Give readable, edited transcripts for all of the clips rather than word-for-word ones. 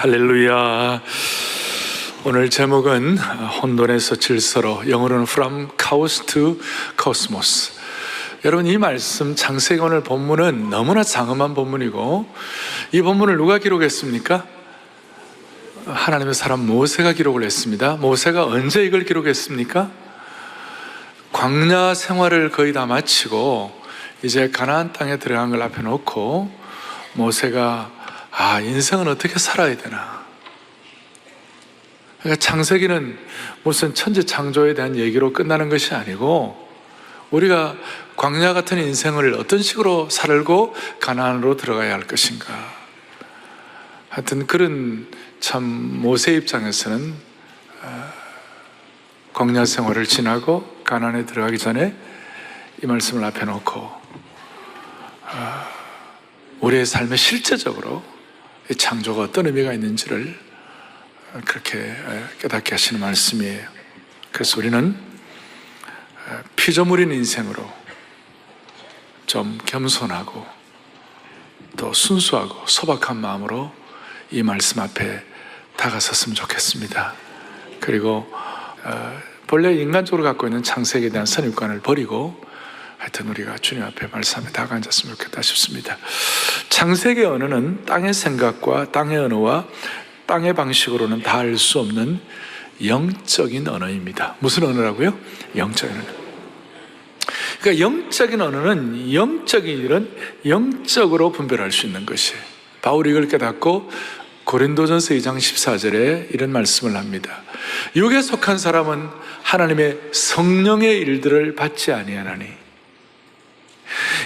할렐루야. 오늘 제목은 혼돈에서 질서로, 영어로는 From Chaos to Cosmos. 여러분, 이 말씀 창세기 오늘 본문은 너무나 장엄한 본문이고, 이 본문을 누가 기록했습니까? 하나님의 사람 모세가 기록을 했습니다. 모세가 언제 이걸 기록했습니까? 광야 생활을 거의 다 마치고 이제 가나안 땅에 들어간 걸 앞에 놓고 모세가 인생은 어떻게 살아야 되나. 그러니까 창세기는 무슨 천지 창조에 대한 얘기로 끝나는 것이 아니고, 우리가 광야 같은 인생을 어떤 식으로 살고 가나안으로 들어가야 할 것인가. 하여튼 그런 참 모세 입장에서는 광야 생활을 지나고 가나안에 들어가기 전에 이 말씀을 앞에 놓고 우리의 삶에 실제적으로 이 창조가 어떤 의미가 있는지를 그렇게 깨닫게 하시는 말씀이에요. 그래서 우리는 피조물인 인생으로 좀 겸손하고 또 순수하고 소박한 마음으로 이 말씀 앞에 다가섰으면 좋겠습니다. 그리고 본래 인간적으로 갖고 있는 창세기에 대한 선입관을 버리고 하여튼 우리가 주님 앞에 말씀 앞에 다가 앉았으면 좋겠다 싶습니다. 창세기 언어는 땅의 생각과 땅의 언어와 땅의 방식으로는 다 알 수 없는 영적인 언어입니다. 무슨 언어라고요? 영적인 언어. 그러니까 영적인 언어는 영적인 일은 영적으로 분별할 수 있는 것이에요. 바울이 이걸 깨닫고 고린도전서 2장 14절에 이런 말씀을 합니다. 육에 속한 사람은 하나님의 성령의 일들을 받지 아니하나니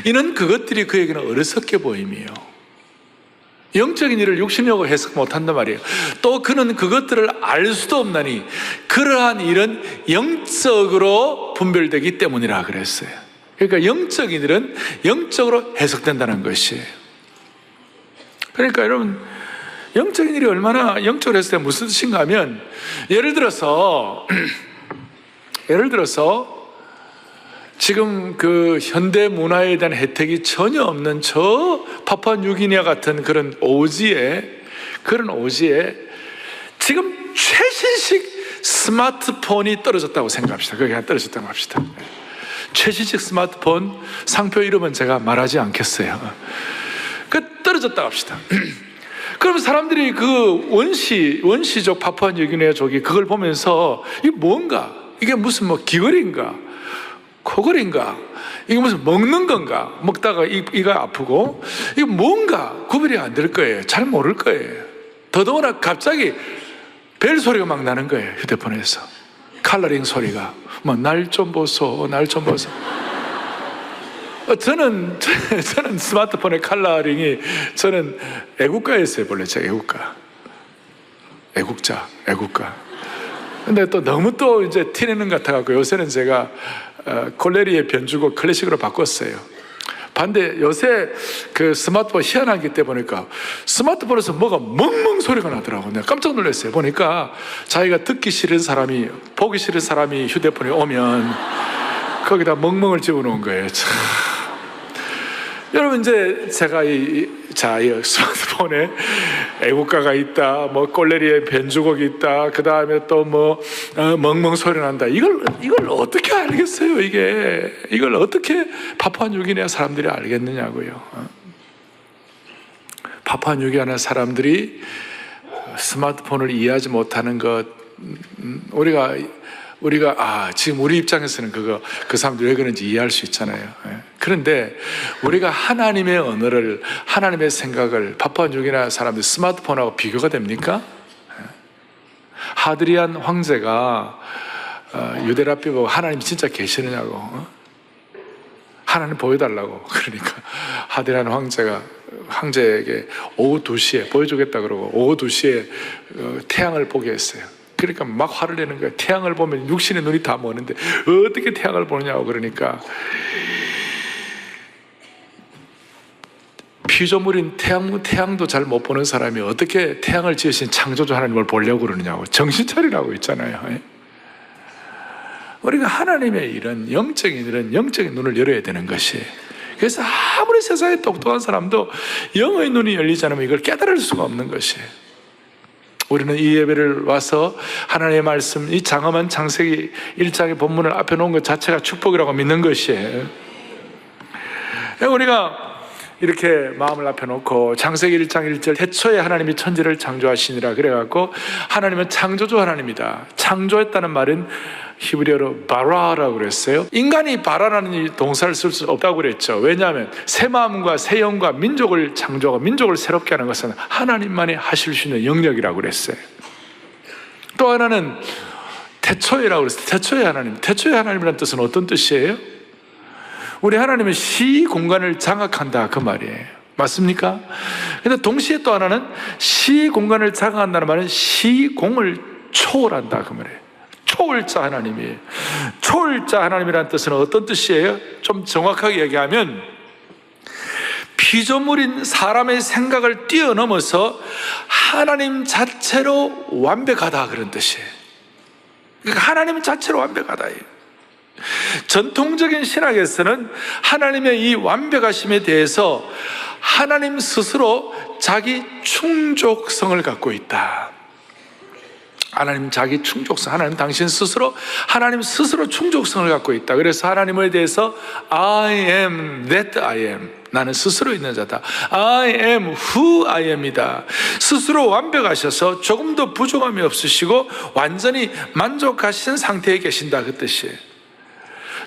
이는 그것들이 그에게는 어리석게 보임이요, 영적인 일을 육신력으로 해석 못한단 말이에요. 또 그는 그것들을 알 수도 없나니 그러한 일은 영적으로 분별되기 때문이라 그랬어요. 그러니까 영적인 일은 영적으로 해석된다는 것이에요. 그러니까 여러분, 영적인 일이 얼마나 영적으로 해석되면 무슨 뜻인가 하면, 예를 들어서 지금 그 현대 문화에 대한 혜택이 전혀 없는 저 파푸아뉴기니아 같은 그런 오지에 지금 최신식 스마트폰이 떨어졌다고 생각합시다. 그게 떨어졌다고 합시다. 최신식 스마트폰 상표 이름은 제가 말하지 않겠어요. 그 떨어졌다고 합시다. 그럼 사람들이 그 원시적 파푸아뉴기니아 족이 그걸 보면서 이게 뭔가, 이게 무슨 뭐 귀걸이인가 코걸인가, 이게 무슨 먹는 건가, 먹다가 이가 아프고, 이게 뭔가 구별이 안 될 거예요. 잘 모를 거예요. 더더구나 갑자기 벨 소리가 막 나는 거예요. 휴대폰에서 컬러링 소리가 뭐 날 좀 보소, 날 좀 보소. 저는 스마트폰의 컬러링이, 저는 애국가였어요. 원래 제가 애국가. 근데 또 너무 또 이제 티내는 것 같아갖고 요새는 제가 콜레리에 변주고 클래식으로 바꿨어요. 반대, 요새 그 스마트폰 희한하기 때문에 보니까 스마트폰에서 뭐가 멍멍 소리가 나더라고요. 내가 깜짝 놀랐어요. 보니까 자기가 듣기 싫은 사람이, 보기 싫은 사람이 휴대폰에 오면 거기다 멍멍을 집어넣은 거예요. 참. 여러분, 이제 제가 이 스마트폰에 애국가가 있다, 뭐 꼴레리에 변주곡이 있다, 그 다음에 또 뭐 멍멍 소리 난다. 이걸 어떻게 알겠어요? 이걸 어떻게 파푸아뉴기니아 사람들이 알겠느냐고요. 파푸아뉴기니아 사람들이 스마트폰을 이해하지 못하는 것, 우리가 지금 우리 입장에서는 그 사람들이 왜 그런지 이해할 수 있잖아요. 그런데 우리가 하나님의 언어를, 하나님의 생각을 파푸아뉴기니아 사람들 스마트폰하고 비교가 됩니까? 하드리안 황제가 유대랍비 보고 하나님 진짜 계시느냐고, 하나님 보여달라고, 그러니까 하드리안 황제에게 오후 2시에 보여주겠다 그러고 오후 2시에 태양을 보게 했어요. 그러니까 막 화를 내는 거예요. 태양을 보면 육신의 눈이 다 머는데 어떻게 태양을 보느냐고. 그러니까 피조물인 태양도 잘 못 보는 사람이 어떻게 태양을 지으신 창조주 하나님을 보려고 그러느냐고. 정신 차리라고 있잖아요. 우리가 하나님의 일은, 영적인 일은 영적인 눈을 열어야 되는 것이, 그래서 아무리 세상에 똑똑한 사람도 영의 눈이 열리지 않으면 이걸 깨달을 수가 없는 것이에요. 우리는 이 예배를 와서 하나님의 말씀, 이 장엄한 창세기 1장의 본문을 앞에 놓은 것 자체가 축복이라고 믿는 것이에요. 우리가 이렇게 마음을 앞에 놓고 창세기 1장 1절 태초에 하나님이 천지를 창조하시니라 그래갖고 하나님은 창조주 하나님이다. 창조했다는 말은 히브리어로 바라라고 그랬어요. 인간이 바라라는 동사를 쓸 수 없다고 그랬죠. 왜냐하면 새 마음과 새 영과 민족을 창조하고 민족을 새롭게 하는 것은 하나님만이 하실 수 있는 영역이라고 그랬어요. 또 하나는 태초에라고 그랬어요. 태초에 하나님. 태초에 하나님이라는 뜻은 어떤 뜻이에요? 우리 하나님은 시공간을 장악한다 그 말이에요. 맞습니까? 근데 동시에 또 하나는 시공간을 장악한다는 말은 시공을 초월한다 그 말이에요. 초월자 하나님이에요. 초월자 하나님이라는 뜻은 어떤 뜻이에요? 좀 정확하게 얘기하면 피조물인 사람의 생각을 뛰어넘어서 하나님 자체로 완벽하다 그런 뜻이에요. 그러니까 하나님 자체로 완벽하다. 전통적인 신학에서는 하나님의 이 완벽하심에 대해서 하나님 스스로 자기 충족성을 갖고 있다. 하나님 자기 충족성, 하나님 당신 스스로, 하나님 스스로 충족성을 갖고 있다. 그래서 하나님에 대해서 I am that I am, 나는 스스로 있는 자다. I am who I am이다. 스스로 완벽하셔서 조금도 부족함이 없으시고 완전히 만족하신 상태에 계신다 그 뜻이에요.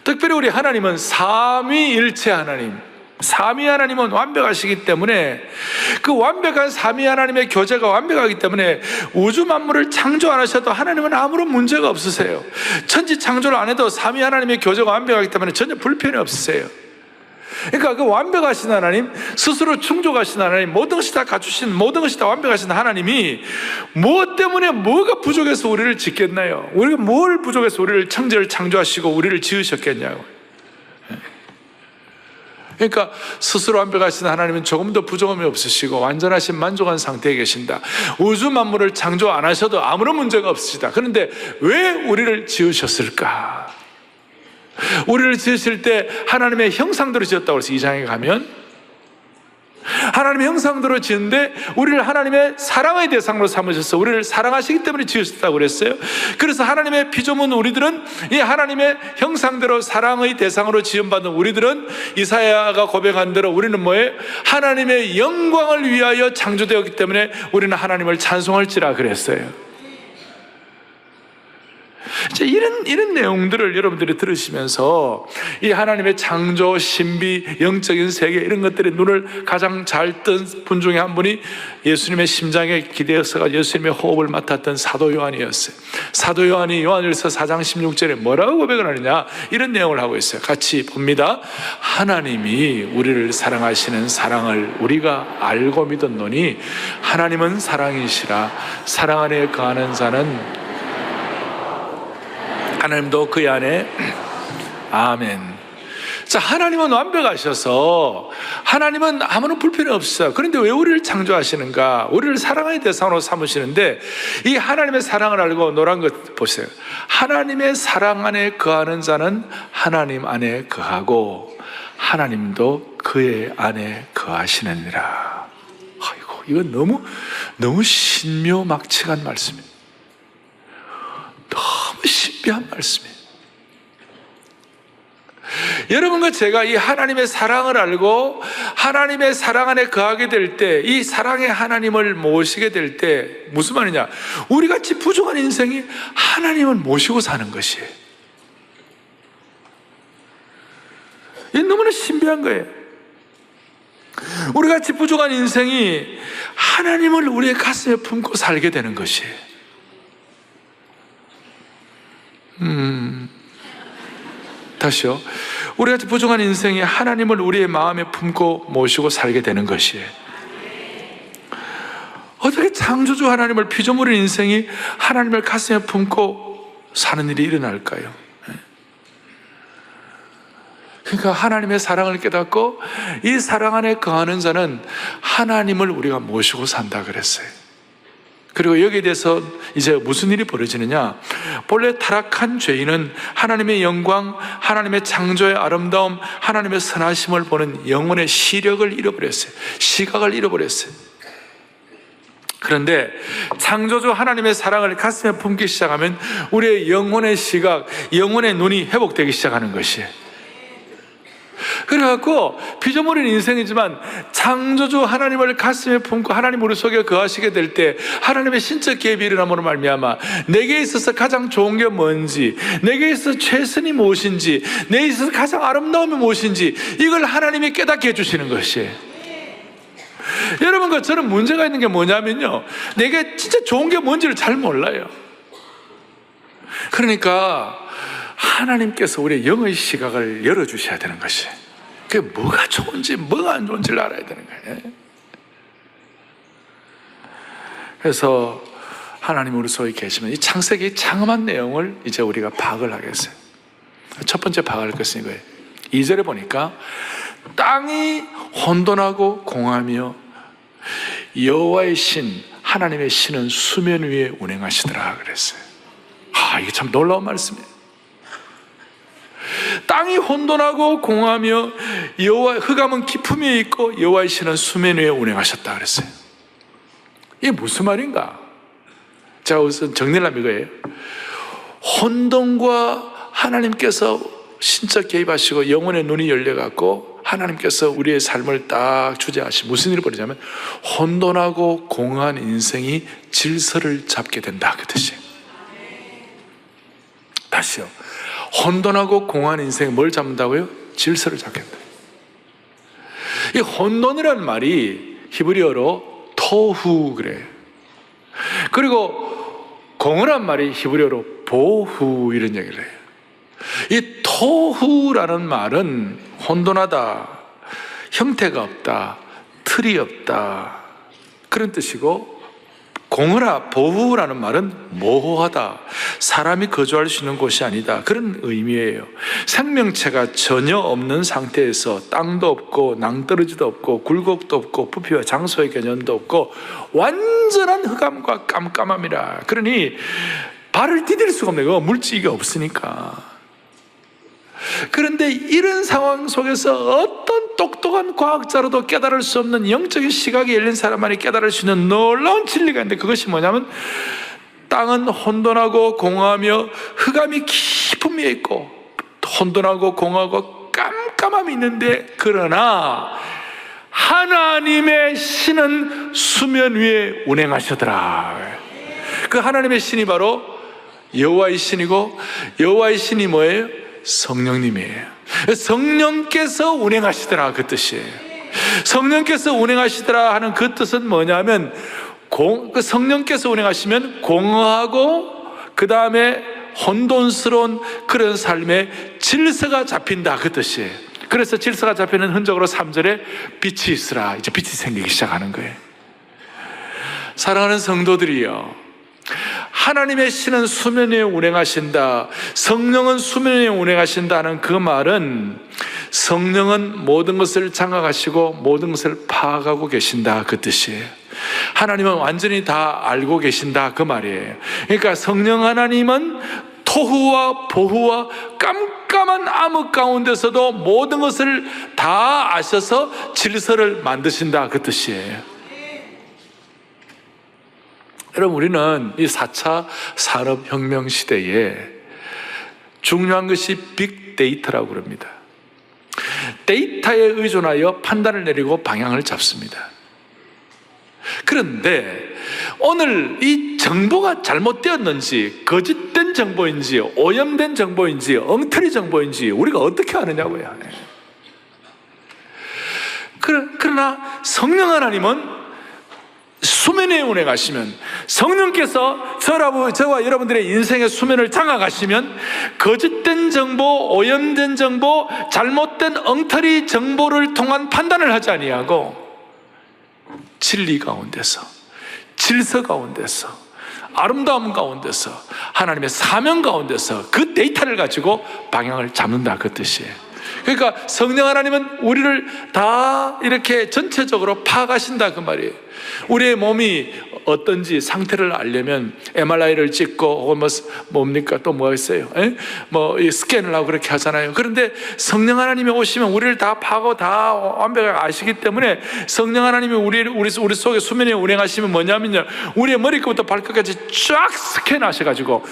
특별히 우리 하나님은 삼위일체 하나님, 삼위 하나님은 완벽하시기 때문에 그 완벽한 삼위 하나님의 교제가 완벽하기 때문에 우주 만물을 창조 안 하셔도 하나님은 아무런 문제가 없으세요. 천지 창조를 안 해도 삼위 하나님의 교제가 완벽하기 때문에 전혀 불편이 없으세요. 그러니까 그 완벽하신 하나님, 스스로 충족하신 하나님, 모든 것이 다 갖추신, 모든 것이 다 완벽하신 하나님이 무엇 때문에 뭐가 부족해서 우리를 짓겠나요? 우리가 뭘 부족해서 우리를 천지를 창조하시고 우리를 지으셨겠냐고. 그러니까 스스로 완벽하신 하나님은 조금도 부족함이 없으시고 완전하신 만족한 상태에 계신다. 우주 만물을 창조 안 하셔도 아무런 문제가 없으시다. 그런데 왜 우리를 지으셨을까? 우리를 지으실 때 하나님의 형상대로 지었다고 해서 2장에 가면 하나님의 형상대로 지은데 우리를 하나님의 사랑의 대상으로 삼으셔서 우리를 사랑하시기 때문에 지으셨다고 그랬어요. 그래서 하나님의 피조물 우리들은 이 하나님의 형상대로 사랑의 대상으로 지음받은 우리들은 이사야가 고백한 대로 우리는 뭐예요? 하나님의 영광을 위하여 창조되었기 때문에 우리는 하나님을 찬송할지라 그랬어요. 이런 내용들을 여러분들이 들으시면서 이 하나님의 창조, 신비, 영적인 세계 이런 것들의 눈을 가장 잘 뜬 분 중에 한 분이 예수님의 심장에 기대어서 예수님의 호흡을 맡았던 사도 요한이었어요. 사도 요한이 요한일서 4장 16절에 뭐라고 고백을 하느냐, 이런 내용을 하고 있어요. 같이 봅니다. 하나님이 우리를 사랑하시는 사랑을 우리가 알고 믿었노니 하나님은 사랑이시라. 사랑 안에 거하는 자는 하나님도 그 안에. 아멘. 자, 하나님은 완벽하셔서 하나님은 아무런 불편이 없어요. 그런데 왜 우리를 창조하시는가? 우리를 사랑의 대상으로 삼으시는데 이 하나님의 사랑을 알고 노란 것 보세요. 하나님의 사랑 안에 거하는 자는 하나님 안에 거하고 하나님도 그의 안에 거하시느니라. 아이고, 이건 너무 신묘막측한 말씀이에요. 너무 신비한 말씀이에요. 여러분과 제가 이 하나님의 사랑을 알고 하나님의 사랑 안에 거하게 될 때, 이 사랑의 하나님을 모시게 될 때 무슨 말이냐, 우리같이 부족한 인생이 하나님을 모시고 사는 것이에요. 이게 너무나 신비한 거예요. 우리같이 부족한 인생이 하나님을 우리의 가슴에 품고 살게 되는 것이에요. 다시요. 우리같이 부족한 인생이 하나님을 우리의 마음에 품고 모시고 살게 되는 것이에요. 어떻게 창조주 하나님을, 피조물의 인생이 하나님을 가슴에 품고 사는 일이 일어날까요? 그러니까 하나님의 사랑을 깨닫고 이 사랑 안에 거하는 자는 하나님을 우리가 모시고 산다 그랬어요. 그리고 여기에 대해서 이제 무슨 일이 벌어지느냐, 본래 타락한 죄인은 하나님의 영광, 하나님의 창조의 아름다움, 하나님의 선하심을 보는 영혼의 시력을 잃어버렸어요. 시각을 잃어버렸어요. 그런데 창조주 하나님의 사랑을 가슴에 품기 시작하면 우리의 영혼의 시각, 영혼의 눈이 회복되기 시작하는 것이에요. 그래갖고 피조물인 인생이지만 창조주 하나님을 가슴에 품고 하나님 우리 속에 거하시게 될 때 하나님의 신적 개입이 일어남으로 말미암아 내게 있어서 가장 좋은 게 뭔지, 내게 있어서 최선이 무엇인지, 내게 있어서 가장 아름다움이 무엇인지 이걸 하나님이 깨닫게 해주시는 것이에요. 여러분과 저는 문제가 있는 게 뭐냐면요, 내게 진짜 좋은 게 뭔지를 잘 몰라요. 그러니까 하나님께서 우리의 영의 시각을 열어주셔야 되는 것이, 그게 뭐가 좋은지 뭐가 안 좋은지를 알아야 되는 거예요. 그래서 하나님 우리 속에 계시면 이 창세기 장엄한 내용을 이제 우리가 파악을 하겠어요. 첫 번째 파악할 것은 이거예요. 2절에 보니까 땅이 혼돈하고 공하며 여호와의 신, 하나님의 신은 수면 위에 운행하시더라 그랬어요. 이게 참 놀라운 말씀이에요. 땅이 혼돈하고 공하며 여호와 흑암은 깊음이 있고 여호와의 신은 수면 위에 운행하셨다 그랬어요. 이게 무슨 말인가? 제가 우선 정리를 하면 이거예요. 혼돈과 하나님께서 신적 개입하시고 영혼의 눈이 열려갖고 하나님께서 우리의 삶을 딱 주재하시 무슨 일이 벌어지냐면 혼돈하고 공허한 인생이 질서를 잡게 된다 그 뜻이에요. 다시요. 혼돈하고 공허한 인생이 뭘 잡는다고요? 질서를 잡게 된다. 이 혼돈이라는 말이 히브리어로 토후 그래요. 그리고 공허란 말이 히브리어로 보후 이런 얘기를 해요. 이 토후라는 말은 혼돈하다, 형태가 없다, 틀이 없다 그런 뜻이고, 공허라 보후라는 말은 모호하다, 사람이 거주할 수 있는 곳이 아니다 그런 의미예요. 생명체가 전혀 없는 상태에서 땅도 없고 낭떠러지도 없고 굴곡도 없고 부피와 장소의 개념도 없고 완전한 흑암과 깜깜함이라. 그러니 발을 디딜 수가 없는 거, 물질이 없으니까. 그런데 이런 상황 속에서 어떤 똑똑한 과학자로도 깨달을 수 없는 영적인 시각이 열린 사람만이 깨달을 수 있는 놀라운 진리가 있는데, 그것이 뭐냐면 땅은 혼돈하고 공허하며 흑암이 깊은 위에 있고 혼돈하고 공허하고 깜깜함이 있는데, 그러나 하나님의 신은 수면 위에 운행하시더라. 그 하나님의 신이 바로 여호와의 신이고, 여호와의 신이 뭐예요? 성령님이에요. 성령께서 운행하시더라 그 뜻이에요. 성령께서 운행하시더라 하는 그 뜻은 뭐냐면 그 성령께서 운행하시면 공허하고 그 다음에 혼돈스러운 그런 삶의 질서가 잡힌다 그 뜻이에요. 그래서 질서가 잡히는 흔적으로 3절에 빛이 있으라, 이제 빛이 생기기 시작하는 거예요. 사랑하는 성도들이요, 하나님의 신은 수면 위에 운행하신다, 성령은 수면 위에 운행하신다는 그 말은 성령은 모든 것을 장악하시고 모든 것을 파악하고 계신다 그 뜻이에요. 하나님은 완전히 다 알고 계신다 그 말이에요. 그러니까 성령 하나님은 토후와 보후와 깜깜한 암흑 가운데서도 모든 것을 다 아셔서 질서를 만드신다 그 뜻이에요. 여러분, 우리는 이 4차 산업혁명 시대에 중요한 것이 빅데이터라고 그럽니다. 데이터에 의존하여 판단을 내리고 방향을 잡습니다. 그런데 오늘 이 정보가 잘못되었는지, 거짓된 정보인지, 오염된 정보인지, 엉터리 정보인지 우리가 어떻게 아느냐고요. 그러나 성령 하나님은 수면에 운행하시면, 성령께서 저와 여러분들의 인생의 수면을 장악하시면 거짓된 정보, 오염된 정보, 잘못된 엉터리 정보를 통한 판단을 하지 아니하고 진리 가운데서, 질서 가운데서, 아름다움 가운데서, 하나님의 사명 가운데서 그 데이터를 가지고 방향을 잡는다 그 뜻이에요. 그러니까 성령 하나님은 우리를 다 이렇게 전체적으로 파악하신다 그 말이에요. 우리의 몸이 어떤지 상태를 알려면 MRI를 찍고 혹은 뭡니까 또 뭐가 있어요? 이 스캔을 하고 그렇게 하잖아요. 그런데 성령 하나님이 오시면 우리를 다 파고 다 완벽하게 아시기 때문에 성령 하나님이 우리 속에 수면에 운행하시면 뭐냐면요, 우리의 머리끝부터 발끝까지 쫙 스캔하셔가지고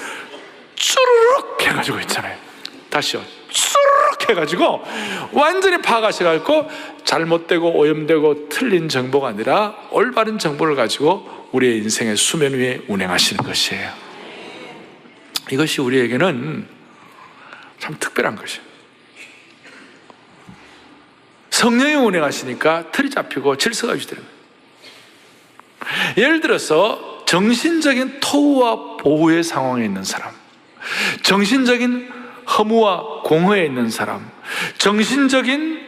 쭈르륵 해가지고 있잖아요. 다시요, 쭈르륵 해가지고 완전히 파악하셔가지고 잘못되고 오염되고 틀린 정보가 아니라 올바른 정보를 가지고 우리의 인생의 수면 위에 운행하시는 것이에요. 이것이 우리에게는 참 특별한 것이에요. 성령이 운행하시니까 틀이 잡히고 질서가 유지되는 거예요. 예를 들어서 정신적인 토후와 보후의 상황에 있는 사람, 정신적인 허무와 공허에 있는 사람, 정신적인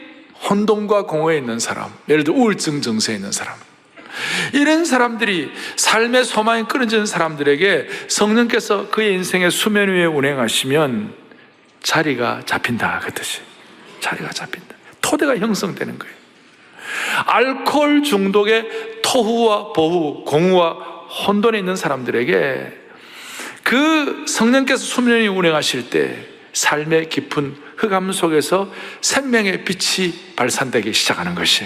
혼돈과 공허에 있는 사람, 예를 들어 우울증 증세에 있는 사람, 이런 사람들이 삶의 소망이 끊어지는 사람들에게 성령께서 그의 인생의 수면 위에 운행하시면 자리가 잡힌다, 그 뜻이. 자리가 잡힌다, 토대가 형성되는 거예요. 알코올 중독의 토후와 보후, 공허와 혼돈에 있는 사람들에게 그 성령께서 수면 위에 운행하실 때 삶의 깊은 흑암 속에서 생명의 빛이 발산되기 시작하는 것이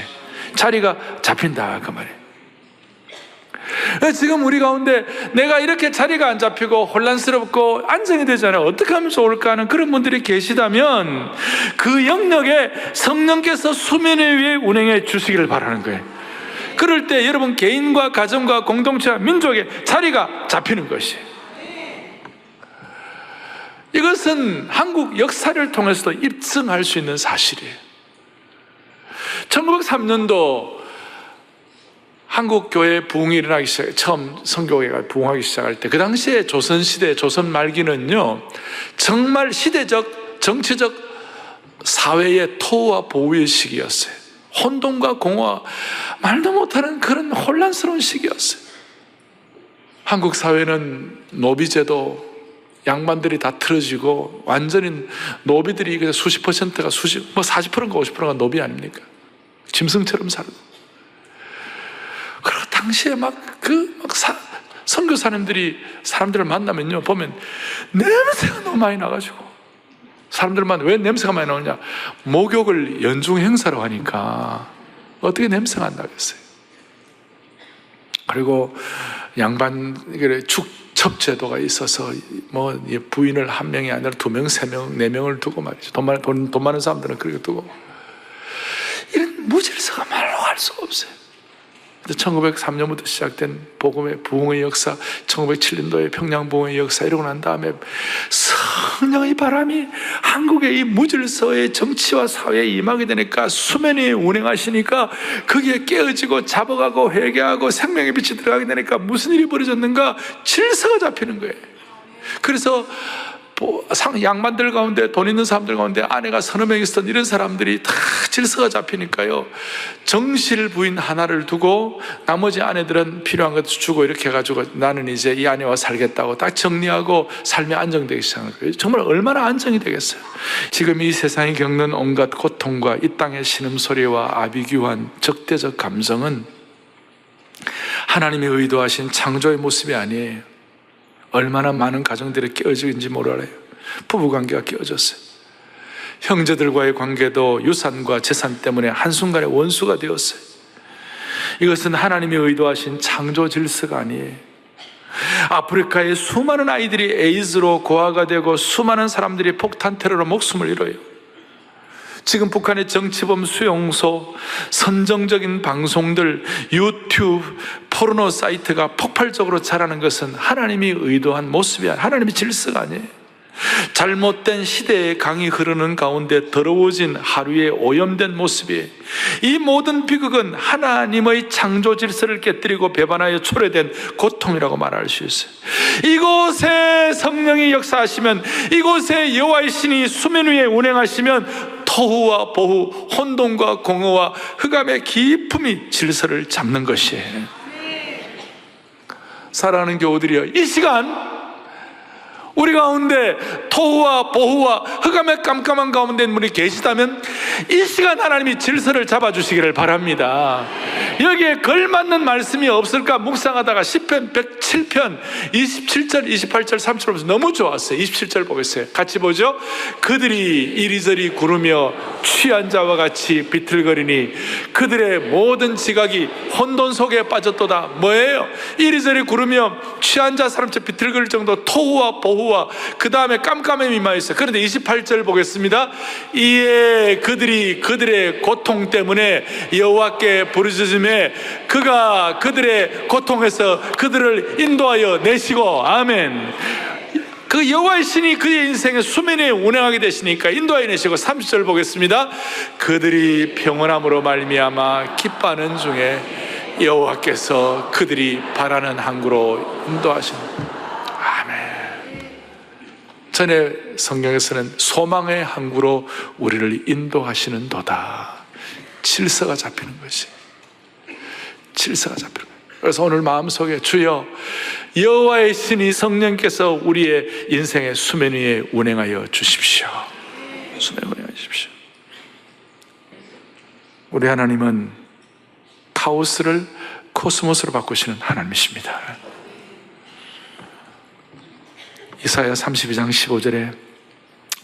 자리가 잡힌다, 그 말이에요. 지금 우리 가운데 내가 이렇게 자리가 안 잡히고 혼란스럽고 안정이 되잖아요. 어떻게 하면 좋을까 하는 그런 분들이 계시다면 그 영역에 성령께서 수면 위에 운행해 주시기를 바라는 거예요. 그럴 때 여러분 개인과 가정과 공동체와 민족의 자리가 잡히는 것이에요. 이것은 한국 역사를 통해서도 입증할 수 있는 사실이에요. 1903년도 한국 교회 부흥이 일어나기 시작, 처음 선교회가 부흥하기 시작할 때, 그 당시에 조선시대, 조선 말기는요, 정말 시대적, 정치적, 사회의 토와 보우의 시기였어요. 혼돈과 공허와 말도 못하는 그런 혼란스러운 시기였어요. 한국 사회는 노비제도, 양반들이 다 틀어지고 완전히 노비들이 그냥 수십 퍼센트가 40%인가 50%가 노비 아닙니까? 짐승처럼 살고. 그리고 당시에 선교사님들이 사람들을 만나면요, 보면 냄새가 너무 많이 나가지고, 사람들만 왜 냄새가 많이 나오냐? 목욕을 연중 행사로 하니까 어떻게 냄새가 안 나겠어요? 그리고 양반 축첩제도가 있어서 부인을 한 명이 아니라 2명, 3명, 4명을 두고 말이죠. 돈 많은 사람들은 그렇게 두고, 이런 무질서가 말로 할 수가 없어요. 1903년부터 시작된 복음의 부흥의 역사, 1907년도에 평양 부흥의 역사 이러고 난 다음에 성령의 바람이 한국의 이 무질서의 정치와 사회에 임하게 되니까 수면 위에 운행하시니까 거기에 깨어지고 잡아가고 회개하고 생명의 빛이 들어가게 되니까 무슨 일이 벌어졌는가? 질서가 잡히는 거예요. 그래서 양반들 가운데, 돈 있는 사람들 가운데 아내가 서너 명 있었던 이런 사람들이 다 질서가 잡히니까요, 정실 부인 하나를 두고 나머지 아내들은 필요한 것도 주고 이렇게 해가지고 나는 이제 이 아내와 살겠다고 딱 정리하고 삶이 안정되기 시작하는 거예요. 정말 얼마나 안정이 되겠어요. 지금 이 세상이 겪는 온갖 고통과 이 땅의 신음소리와 아비규환 적대적 감정은 하나님이 의도하신 창조의 모습이 아니에요. 얼마나 많은 가정들이 깨어지는지 몰라요. 부부관계가 깨어졌어요. 형제들과의 관계도 유산과 재산 때문에 한순간에 원수가 되었어요. 이것은 하나님이 의도하신 창조 질서가 아니에요. 아프리카의 수많은 아이들이 에이즈로 고아가 되고 수많은 사람들이 폭탄 테러로 목숨을 잃어요. 지금 북한의 정치범 수용소, 선정적인 방송들, 유튜브, 포르노 사이트가 폭발적으로 자라는 것은 하나님이 의도한 모습이 아니에요. 하나님의 질서가 아니에요. 잘못된 시대의 강이 흐르는 가운데 더러워진 하루의 오염된 모습이에요. 이 모든 비극은 하나님의 창조 질서를 깨뜨리고 배반하여 초래된 고통이라고 말할 수 있어요. 이곳에 성령이 역사하시면, 이곳에 여호와의 신이 수면 위에 운행하시면 토후와 보후, 혼돈과 공허와 흑암의 기품이 질서를 잡는 것이에요. 사랑하는 교우들이여, 이 시간 우리 가운데 토후와 보후와 흑암의 깜깜한 가운데 있는 분이 계시다면 이 시간 하나님이 질서를 잡아주시기를 바랍니다. 여기에 걸맞는 말씀이 없을까 묵상하다가 시편 107편 27절 28절 30절 보면서 너무 좋았어요. 27절 보겠어요. 같이 보죠. 그들이 이리저리 구르며 취한 자와 같이 비틀거리니 그들의 모든 지각이 혼돈 속에 빠졌도다. 뭐예요? 이리저리 구르며 취한 자 사람처럼 비틀거릴 정도 토후와 보후와 그 다음에 깜깜함이 임하였어요. 그런데 28절 보겠습니다. 이에 그들이 그들의 고통 때문에 여호와께 부르짖음에 그가 그들의 고통에서 그들을 인도하여 내시고, 아멘. 그 여호와의 신이 그의 인생의 수면에 운행하게 되시니까 인도하여 내시고, 30절 보겠습니다. 그들이 평온함으로 말미암아 기뻐하는 중에 여호와께서 그들이 바라는 항구로 인도하시는. 아멘. 전에 성경에서는 소망의 항구로 우리를 인도하시는 도다. 질서가 잡히는 것이, 질서가 잡히는 거예요. 그래서 오늘 마음속에 주여 여호와의 신이 성령께서 우리의 인생의 수면 위에 운행하여 주십시오. 수면 위에 운행하여 주십시오. 우리 하나님은 카오스를 코스모스로 바꾸시는 하나님이십니다. 이사야 32장 15절에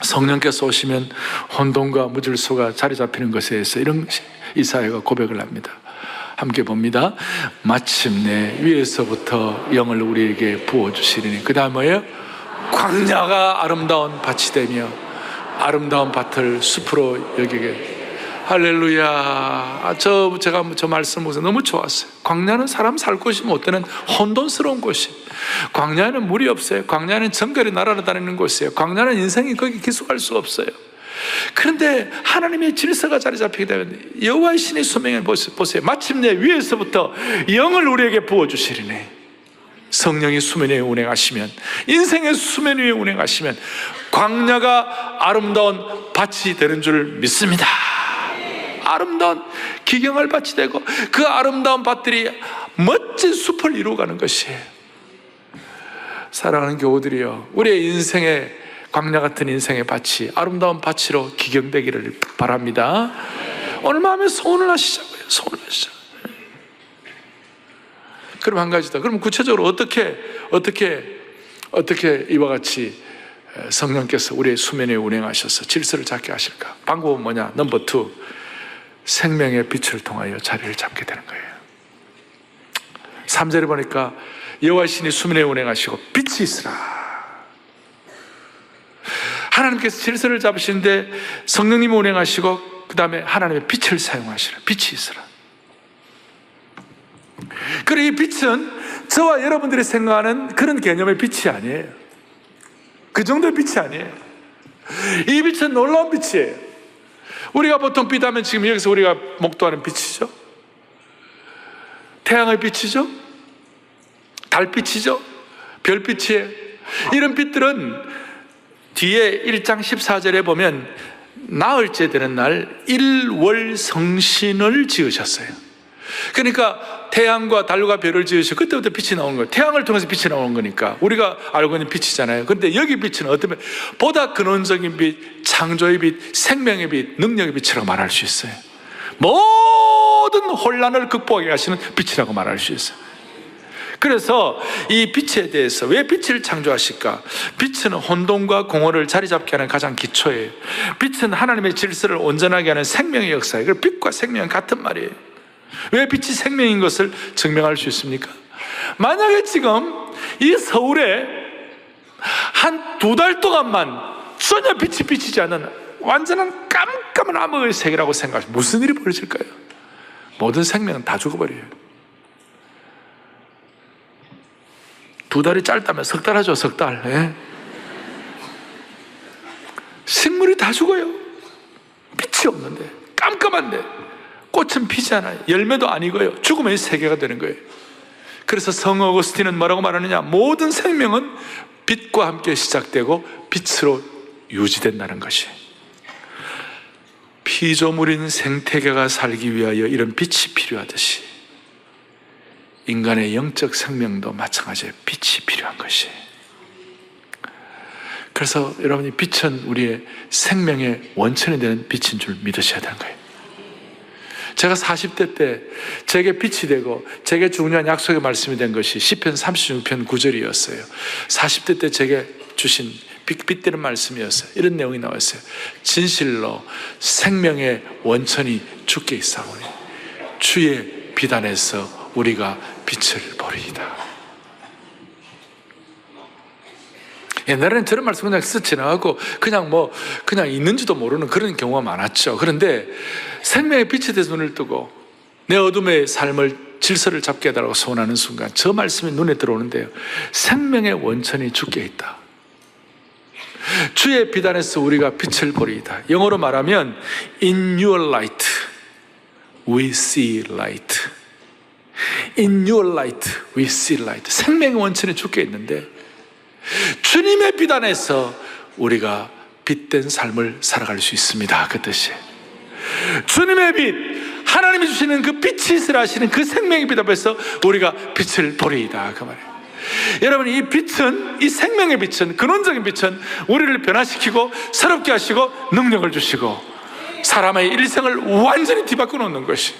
성령께서 오시면 혼돈과 무질서가 자리 잡히는 것에 대해서 이런 이사야가 고백을 합니다. 함께 봅니다. 마침내 위에서부터 영을 우리에게 부어주시리니, 그 다음 뭐예요? 광야가 아름다운 밭이 되며 아름다운 밭을 숲으로 여기게. 할렐루야. 제가 저 말씀 보면서 너무 좋았어요. 광야는 사람 살 곳이 못 되는 혼돈스러운 곳이, 광야에는 물이 없어요. 광야는 정글이 날아다니는 곳이에요. 광야는 인생이 거기 기속할 수 없어요. 그런데 하나님의 질서가 자리 잡히게 되면 여호와의 신의 수명을 보세요. 마침내 위에서부터 영을 우리에게 부어주시리네. 성령이 수면 위에 운행하시면, 인생의 수면 위에 운행하시면 광야가 아름다운 밭이 되는 줄 믿습니다. 아름다운 기경할 밭이 되고 그 아름다운 밭들이 멋진 숲을 이루어가는 것이에요. 사랑하는 교우들이여, 우리의 인생의 광야 같은 인생의 밭이 아름다운 밭으로 기경되기를 바랍니다. 오늘 마음에 소원을 하시자고요. 소원을 하시자고요. 그럼 한 가지 더. 그럼 구체적으로 어떻게 이와 같이 성령께서 우리의 수면에 운행하셔서 질서를 잡게 하실까? 방법은 뭐냐? 넘버 2, 생명의 빛을 통하여 자리를 잡게 되는 거예요. 3절에 보니까 여호와의 신이 수면에 운행하시고 빛이 있으라. 하나님께서 질서를 잡으시는데 성령님이 운행하시고 그 다음에 하나님의 빛을 사용하시라. 빛이 있으라. 그리고 이 빛은 저와 여러분들이 생각하는 그런 개념의 빛이 아니에요. 그 정도의 빛이 아니에요. 이 빛은 놀라운 빛이에요. 우리가 보통 빛 하면 지금 여기서 우리가 목도하는 빛이죠. 태양의 빛이죠. 달빛이죠. 별빛이에요. 이런 빛들은 뒤에 1장 14절에 보면 나흘째 되는 날 일월성신을 지으셨어요. 그러니까 태양과 달과 별을 지으시고 그때부터 빛이 나오는 거예요. 태양을 통해서 빛이 나오는 거니까 우리가 알고 있는 빛이잖아요. 그런데 여기 빛은 어떤 빛? 보다 근원적인 빛, 창조의 빛, 생명의 빛, 능력의 빛이라고 말할 수 있어요. 모든 혼란을 극복하게 하시는 빛이라고 말할 수 있어요. 그래서 이 빛에 대해서 왜 빛을 창조하실까? 빛은 혼돈과 공허를 자리 잡게 하는 가장 기초예요. 빛은 하나님의 질서를 온전하게 하는 생명의 역사예요. 그래서 빛과 생명은 같은 말이에요. 왜 빛이 생명인 것을 증명할 수 있습니까? 만약에 지금 이 서울에 한 2달 동안만 전혀 빛이 비치지 않는 완전한 깜깜한 암흑의 세계라고 생각하시면 무슨 일이 벌어질까요? 모든 생명은 다 죽어버려요. 2달이 짧다면 3달 하죠. 3달. 예? 식물이 다 죽어요. 빛이 없는데, 깜깜한데, 꽃은 피지 않아요. 열매도 안 익어요. 죽으면 세계가 되는 거예요. 그래서 성 어거스틴은 뭐라고 말하느냐? 모든 생명은 빛과 함께 시작되고 빛으로 유지된다는 것이. 피조물인 생태계가 살기 위하여 이런 빛이 필요하듯이 인간의 영적 생명도 마찬가지로 빛이 필요한 것이. 그래서 여러분이 빛은 우리의 생명의 원천이 되는 빛인 줄 믿으셔야 되는 거예요. 제가 40대 때 제게 빛이 되고 제게 중요한 약속의 말씀이 된 것이 시편 36편 9절이었어요. 40대 때 제게 주신 빛되는 말씀이었어요. 이런 내용이 나왔어요. 진실로 생명의 원천이 주께 있사오니 주의 빛 안에서 우리가 빛을 보리이다. 옛날에는 저런 말씀 그냥 쓱 지나가고 그냥 있는지도 모르는 그런 경우가 많았죠. 그런데 생명의 빛에 대해서 눈을 뜨고 내 어둠의 삶을 질서를 잡게 해달라고 소원하는 순간 저 말씀이 눈에 들어오는데요. 생명의 원천이 주께 있다. 주의 빛 안에서 우리가 빛을 보리이다. 영어로 말하면 In your light we see light. In your light we see light. 생명의 원천이 주께 있는데 주님의 빛 안에서 우리가 빛된 삶을 살아갈 수 있습니다. 그 뜻이에요. 주님의 빛, 하나님이 주시는 그 빛이 있으라 하시는 그 생명의 빛 앞에서 우리가 빛을 보리이다. 그 말이에요. 여러분, 이 빛은, 이 생명의 빛은, 근원적인 빛은 우리를 변화시키고 새롭게 하시고 능력을 주시고 사람의 일생을 완전히 뒤바꿔 놓는 것이.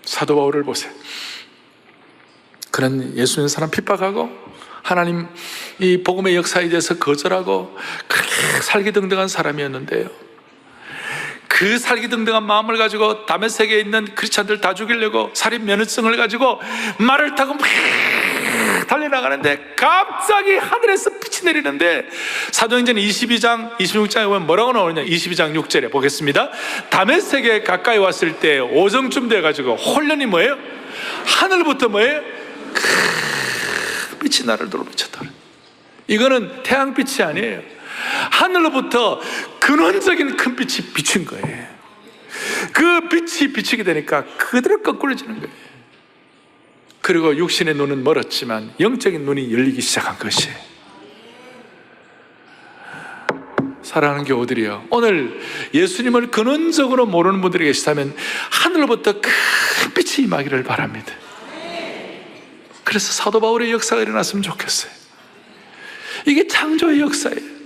사도 바울을 보세요. 그런 예수 믿는 사람 핍박하고 하나님 이 복음의 역사에 대해서 거절하고 그렇게 살기등등한 사람이었는데요, 그 살기등등한 마음을 가지고 다메섹에 있는 크리스찬들 다 죽이려고 살인 면허증을 가지고 말을 타고 막 달려나가는데 갑자기 하늘에서 빛이 내리는데 사도행전 22장 26장에 보면 뭐라고 나오느냐. 22장 6절에 보겠습니다. 다메섹에 가까이 왔을 때 오정쯤 돼가지고 홀련히 뭐예요? 하늘부터 뭐예요? 빛이 나를 도로비쳤다. 이거는 태양빛이 아니에요. 하늘로부터 근원적인 큰 빛이 비춘 거예요. 그 빛이 비치게 되니까 그대로 거꾸러지는 거예요. 그리고 육신의 눈은 멀었지만 영적인 눈이 열리기 시작한 것이에요. 사랑하는 교우들이요, 오늘 예수님을 근원적으로 모르는 분들이 계시다면 하늘로부터 큰 빛이 임하기를 바랍니다. 그래서 사도 바울의 역사가 일어났으면 좋겠어요. 이게 창조의 역사예요.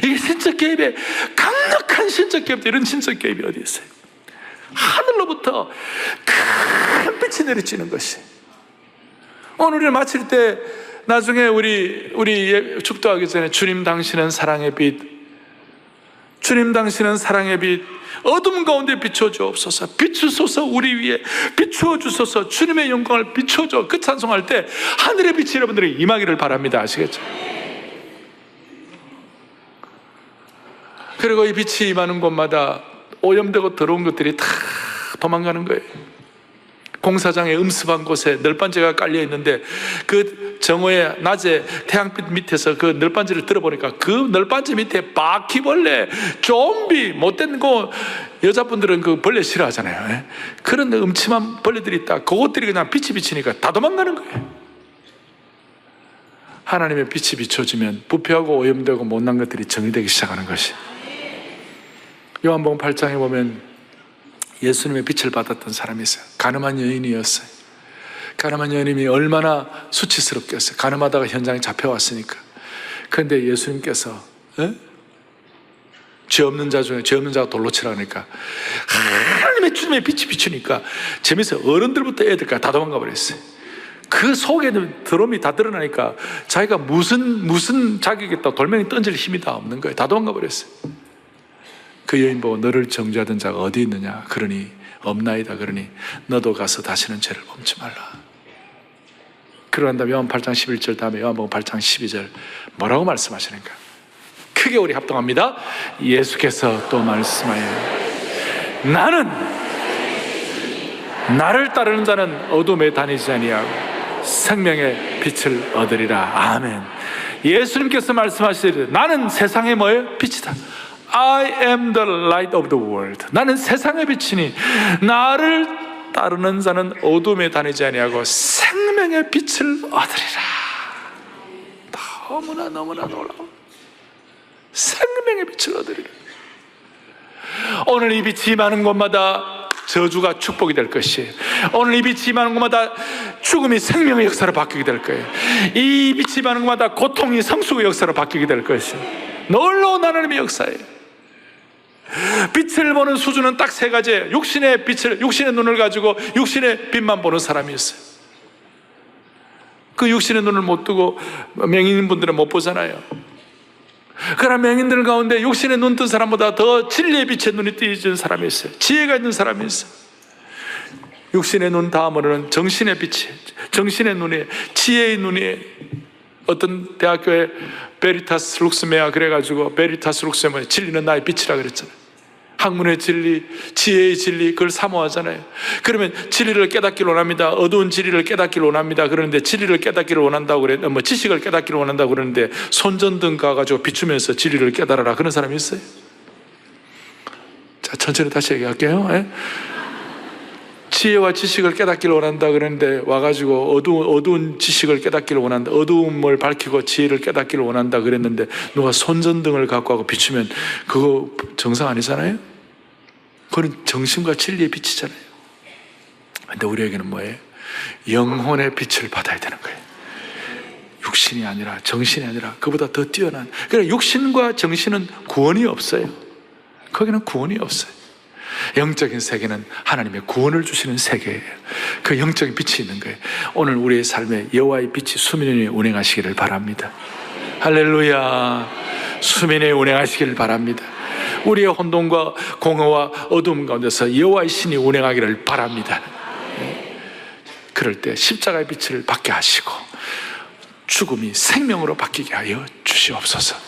이게 신적 개입의 강력한 신적 개입. 이런 신적 개입이 어디 있어요? 하늘로부터 큰 빛이 내리치는 것이. 오늘 우리를 마칠 때 나중에 우리 축도하기 전에 주님 당신은 사랑의 빛, 주님 당신은 사랑의 빛, 어둠 가운데 비춰주옵소서, 비추소서, 우리 위에 비추어 주소서, 주님의 영광을 비춰줘. 그 찬송할 때 하늘의 빛이 여러분들이 임하기를 바랍니다. 아시겠죠? 그리고 이 빛이 임하는 곳마다 오염되고 더러운 것들이 다 도망가는 거예요. 공사장의 음습한 곳에 널빤지가 깔려 있는데 그 정오에 낮에 태양빛 밑에서 그 널빤지를 들어보니까 그 널빤지 밑에 바퀴벌레, 좀비, 못된 거, 여자분들은 그 벌레 싫어하잖아요. 그런 음침한 벌레들이 있다. 그것들이 그냥 빛이 비치니까 다 도망가는 거예요. 하나님의 빛이 비춰지면 부패하고 오염되고 못난 것들이 정리되기 시작하는 것이. 요한복음 8장에 보면 예수님의 빛을 받았던 사람이 있어요. 가늠한 여인이었어요. 가늠한 여인이 얼마나 수치스럽겠어요. 가늠하다가 현장에 잡혀왔으니까. 그런데 예수님께서 죄 없는 자 중에 죄 없는 자가 돌로 치라 그러니까 하나님의 주님의 빛이 비추니까 재밌어요. 어른들부터 애들까지 다 도망가 버렸어요. 그 속에는 더러움이 다 드러나니까 자기가 무슨 자격이겠다 돌멩이 던질 힘이 다 없는 거예요. 다 도망가 버렸어요. 그 여인 보고 너를 정죄하던 자가 어디 있느냐? 그러니 없나이다. 그러니 너도 가서 다시는 죄를 범치 말라. 그러고 다음에 요한 8장 11절 다음에 요한복음 8장 12절 뭐라고 말씀하시는가? 크게 우리 합동합니다. 예수께서 또 말씀하여 나는 나를 따르는 자는 어둠에 다니지 아니하고 생명의 빛을 얻으리라. 아멘. 예수님께서 말씀하시기를 나는 세상의 뭐예요? 빛이다. I am the light of the world. 나는 세상의 빛이니 나를 따르는 자는 어둠에 다니지 아니하고 생명의 빛을 얻으리라. 너무나 놀라워. 생명의 빛을 얻으리라. 오늘 이 빛이 임하는 곳마다 저주가 축복이 될 것이에요. 오늘 이 빛이 임하는 곳마다 죽음이 생명의 역사로 바뀌게 될 거예요. 이 빛이 임하는 곳마다 고통이 성숙의 역사로 바뀌게 될 것이에요. 놀라운 하나님의 역사예요. 빛을 보는 수준은 딱 세 가지예요. 육신의 눈을 가지고 육신의 빛만 보는 사람이 있어요. 그 육신의 눈을 못 뜨고 맹인분들은 못 보잖아요. 그러나 맹인들 가운데 육신의 눈 뜬 사람보다 더 진리의 빛에 눈이 뜨이는 사람이 있어요. 지혜가 있는 사람이 있어요. 육신의 눈 다음으로는 정신의 빛이, 정신의 눈이, 지혜의 눈이. 어떤 대학교에 베리타스 룩스메아 그래가지고 베리타스 룩스메아 진리는 나의 빛이라 그랬잖아요. 학문의 진리, 지혜의 진리, 그걸 사모하잖아요. 그러면 진리를 깨닫기를 원합니다. 어두운 진리를 깨닫기를 원합니다. 그런데 진리를 깨닫기를 원한다고 지식을 깨닫기를 원한다고 그러는데 손전등 가가지고 비추면서 진리를 깨달아라 그런 사람이 있어요? 자, 천천히 다시 얘기할게요. 지혜와 지식을 깨닫기를 원한다 그러는데 와가지고 어두운 지식을 깨닫기를 원한다, 어두움을 밝히고 지혜를 깨닫기를 원한다 그랬는데 누가 손전등을 갖고 하고 비추면 그거 정상 아니잖아요? 그건 정신과 진리의 빛이잖아요. 근데 우리에게는 뭐예요? 영혼의 빛을 받아야 되는 거예요. 육신이 아니라 정신이 아니라 그보다 더 뛰어난. 그러니까 육신과 정신은 구원이 없어요. 거기는 구원이 없어요. 영적인 세계는 하나님의 구원을 주시는 세계예요. 그 영적인 빛이 있는 거예요. 오늘 우리의 삶에 여호와의 빛이 수민이 운행하시기를 바랍니다. 할렐루야. 수민이 운행하시기를 바랍니다. 우리의 혼돈과 공허와 어두움 가운데서 여호와의 신이 운행하기를 바랍니다. 그럴 때 십자가의 빛을 받게 하시고 죽음이 생명으로 바뀌게 하여 주시옵소서.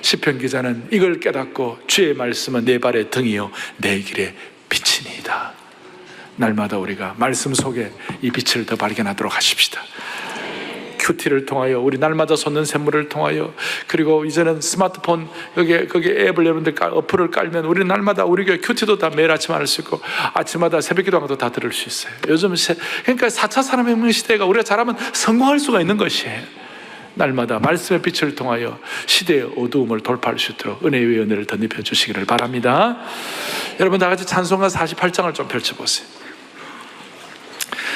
시편 기자는 이걸 깨닫고 주의 말씀은 내 발의 등이요 내 길의 빛이니이다. 날마다 우리가 말씀 속에 이 빛을 더 발견하도록 하십시다. 큐티를 통하여 우리 날마다 솟는 샘물을 통하여, 그리고 이제는 스마트폰 거기 앱을 여러분들 어플을 깔면 우리 날마다 우리 교회 큐티도 다 매일 아침 할 수 있고 아침마다 새벽 기도하고도 다 들을 수 있어요. 요즘 그러니까 4차 산업혁명 시대가 우리가 잘하면 성공할 수가 있는 것이에요. 날마다 말씀의 빛을 통하여 시대의 어두움을 돌파할 수 있도록 은혜의 은혜를 덧입혀 주시기를 바랍니다. 여러분 다 같이 찬송가 48장을 좀 펼쳐보세요.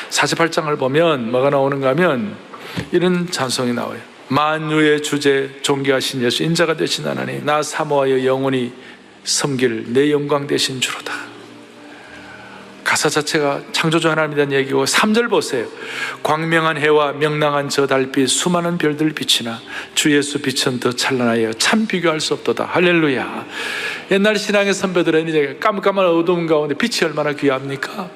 48장을 보면 뭐가 나오는가 하면 이런 찬송이 나와요. 만유의 주제 존귀하신 예수 인자가 되신 하나님, 나 사모하여 영원히 섬길 내 영광 되신 주로다. 가사 자체가 창조주 하나님에 대한 얘기고 3절 보세요. 광명한 해와 명랑한 저 달빛 수많은 별들 빛이나 주 예수 빛은 더 찬란하여 참 비교할 수 없도다. 할렐루야. 옛날 신앙의 선배들은 이제 깜깜한 어두움 가운데 빛이 얼마나 귀합니까?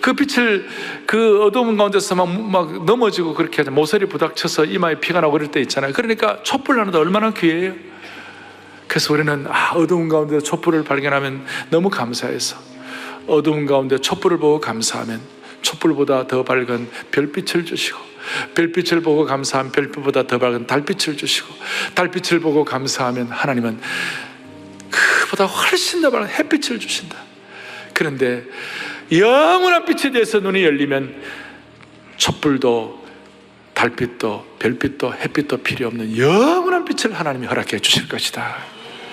그 빛을 그 어두움 가운데서 막 넘어지고 그렇게 하죠. 모서리 부닥쳐서 이마에 피가 나고 그럴 때 있잖아요. 그러니까 촛불 나는데 얼마나 귀해요. 그래서 우리는 어두움 가운데 촛불을 발견하면 너무 감사해서 어두운 가운데 촛불을 보고 감사하면 촛불보다 더 밝은 별빛을 주시고, 별빛을 보고 감사하면 별빛보다 더 밝은 달빛을 주시고, 달빛을 보고 감사하면 하나님은 그보다 훨씬 더 밝은 햇빛을 주신다. 그런데 영원한 빛에 대해서 눈이 열리면 촛불도 달빛도 별빛도 햇빛도 필요 없는 영원한 빛을 하나님이 허락해 주실 것이다.